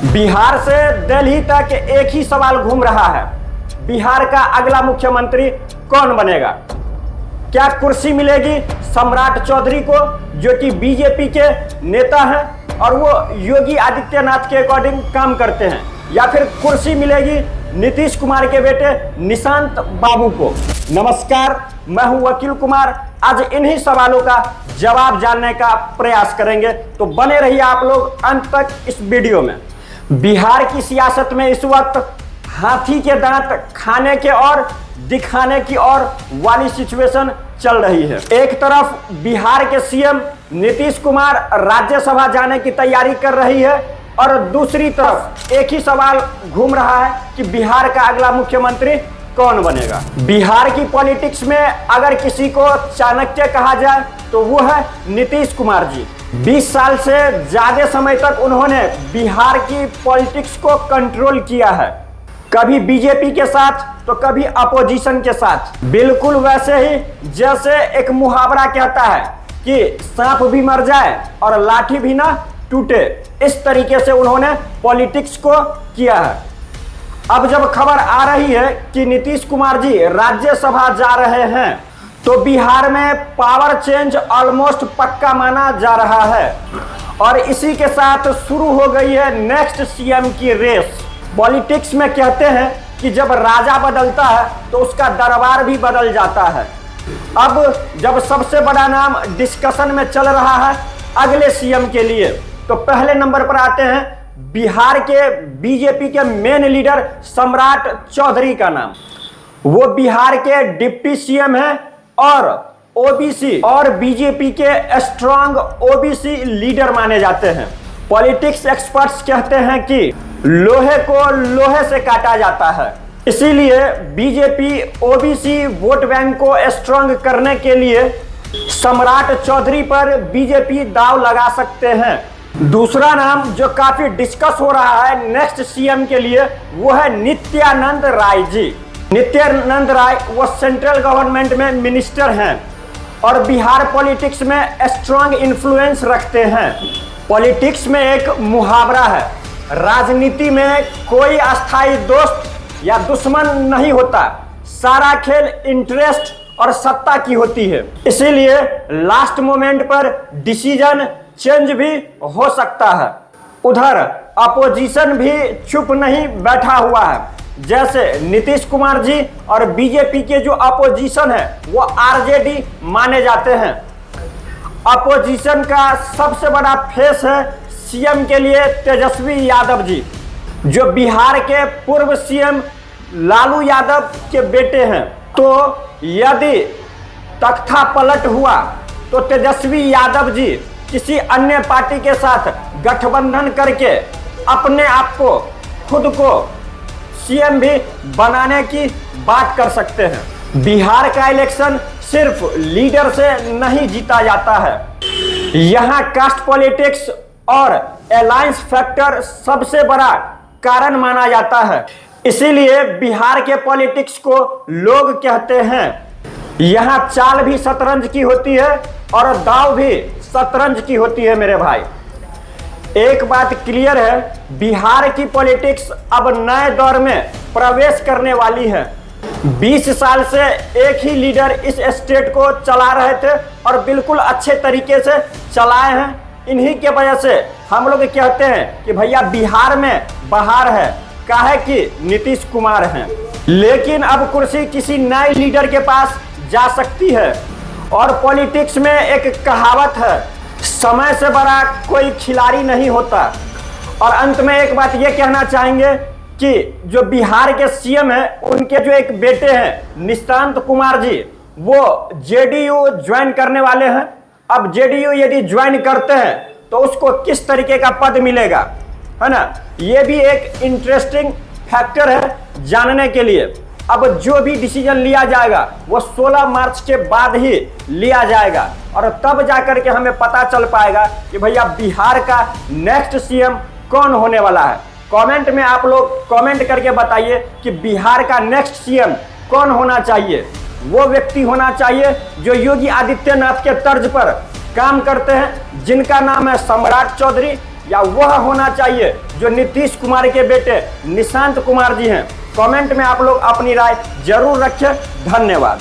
बिहार से दिल्ली तक एक ही सवाल घूम रहा है। बिहार का अगला मुख्यमंत्री कौन बनेगा? क्या कुर्सी मिलेगी सम्राट चौधरी को, जो कि बीजेपी के नेता हैं और वो योगी आदित्यनाथ के अकॉर्डिंग काम करते हैं, या फिर कुर्सी मिलेगी नीतीश कुमार के बेटे निशांत बाबू को? नमस्कार, मैं हूं वकील कुमार। आज इन्हीं सवालों का जवाब जानने का प्रयास करेंगे, तो बने रहिए आप लोग अंत तक इस वीडियो में। बिहार की सियासत में इस वक्त हाथी के दांत खाने के और दिखाने की और वाली सिचुएशन चल रही है। एक तरफ बिहार के सीएम नीतीश कुमार राज्यसभा जाने की तैयारी कर रही है और दूसरी तरफ एक ही सवाल घूम रहा है कि बिहार का अगला मुख्यमंत्री कौन बनेगा। बिहार की पॉलिटिक्स में अगर किसी को चाणक्य कहा जाए तो वो है नीतीश कुमार जी। 20 साल से ज्यादा समय तक उन्होंने बिहार की पॉलिटिक्स को कंट्रोल किया है, कभी बीजेपी के साथ तो कभी अपोजिशन के साथ। बिल्कुल वैसे ही जैसे एक मुहावरा कहता है कि सांप भी मर जाए और लाठी भी ना टूटे, इस तरीके से उन्होंने पॉलिटिक्स को किया है। अब जब खबर आ रही है कि नीतीश कुमार जी राज्यसभा जा रहे हैं, तो बिहार में पावर चेंज ऑलमोस्ट पक्का माना जा रहा है और इसी के साथ शुरू हो गई है नेक्स्ट सीएम की रेस। पॉलिटिक्स में कहते हैं कि जब राजा बदलता है तो उसका दरबार भी बदल जाता है। अब जब सबसे बड़ा नाम डिस्कशन में चल रहा है अगले सीएम के लिए, तो पहले नंबर पर आते हैं बिहार के बीजेपी के मेन लीडर सम्राट चौधरी का नाम। वो बिहार के डिप्टी सीएम हैं और ओबीसी और बीजेपी के स्ट्रांग ओबीसी लीडर माने जाते हैं। पॉलिटिक्स एक्सपर्ट्स कहते हैं कि लोहे को लोहे से काटा जाता है, इसीलिए बीजेपी ओबीसी वोट बैंक को स्ट्रांग करने के लिए सम्राट चौधरी पर बीजेपी दांव लगा सकते हैं। दूसरा नाम जो काफी डिस्कस हो रहा है नेक्स्ट सीएम के लिए, वो है नित्यानंद राय जी। नित्यानंद राय वो सेंट्रल गवर्नमेंट में मिनिस्टर हैं और बिहार पॉलिटिक्स में स्ट्रांग इन्फ्लुएंस रखते हैं। पॉलिटिक्स में एक मुहावरा है, राजनीति में कोई अस्थाई दोस्त या दुश्मन नहीं होता, सारा खेल इंटरेस्ट और सत्ता की होती है। इसीलिए लास्ट मोमेंट पर डिसीजन चेंज भी हो सकता है। उधर अपोजिशन भी चुप नहीं बैठा हुआ है, जैसे नीतीश कुमार जी और बीजेपी के जो अपोजिशन है वो आरजेडी माने जाते हैं। अपोजिशन का सबसे बड़ा फेस है सीएम के लिए तेजस्वी यादव जी, जो बिहार के पूर्व सीएम लालू यादव के बेटे हैं। तो यदि तख्ता पलट हुआ तो तेजस्वी यादव जी किसी अन्य पार्टी के साथ गठबंधन करके अपने आप को खुद को सीएम भी बनाने की बात कर सकते हैं। बिहार का इलेक्शन सिर्फ लीडर से नहीं जीता जाता है, यहाँ कास्ट पॉलिटिक्स और अलायंस फैक्टर सबसे बड़ा कारण माना जाता है। इसीलिए बिहार के पॉलिटिक्स को लोग कहते हैं यहाँ चाल भी शतरंज की होती है और दाव भी शतरंज की होती है। मेरे भाई, एक बात क्लियर है, बिहार की पॉलिटिक्स अब नए दौर में प्रवेश करने वाली है। 20 साल से एक ही लीडर इस स्टेट को चला रहे थे और बिल्कुल अच्छे तरीके से चलाए हैं। इन्हीं के वजह से हम लोग कहते हैं कि भैया बिहार में बहार है, काहे कि नीतीश कुमार हैं। लेकिन अब कुर्सी किसी नए लीडर के पास जा सकती है और पॉलिटिक्स में एक कहावत है, समय से बड़ा कोई खिलाड़ी नहीं होता। और अंत में एक बात ये कहना चाहेंगे कि जो बिहार के सीएम हैं उनके जो एक बेटे हैं निशांत कुमार जी, वो जेडीयू ज्वाइन करने वाले हैं। अब जेडीयू यदि ज्वाइन करते हैं तो उसको किस तरीके का पद मिलेगा, है ना, ये भी एक इंटरेस्टिंग फैक्टर है जानने के लिए। अब जो भी डिसीजन लिया जाएगा वो 16 मार्च के बाद ही लिया जाएगा और तब जाकर के हमें पता चल पाएगा कि भैया बिहार का नेक्स्ट सीएम कौन होने वाला है। कमेंट में आप लोग कमेंट करके बताइए कि बिहार का नेक्स्ट सीएम कौन होना चाहिए। वो व्यक्ति होना चाहिए जो योगी आदित्यनाथ के तर्ज पर काम करते हैं, जिनका नाम है सम्राट चौधरी, या वह होना चाहिए जो नीतीश कुमार के बेटे निशांत कुमार जी हैं? कमेंट में आप लोग अपनी राय जरूर रखें। धन्यवाद।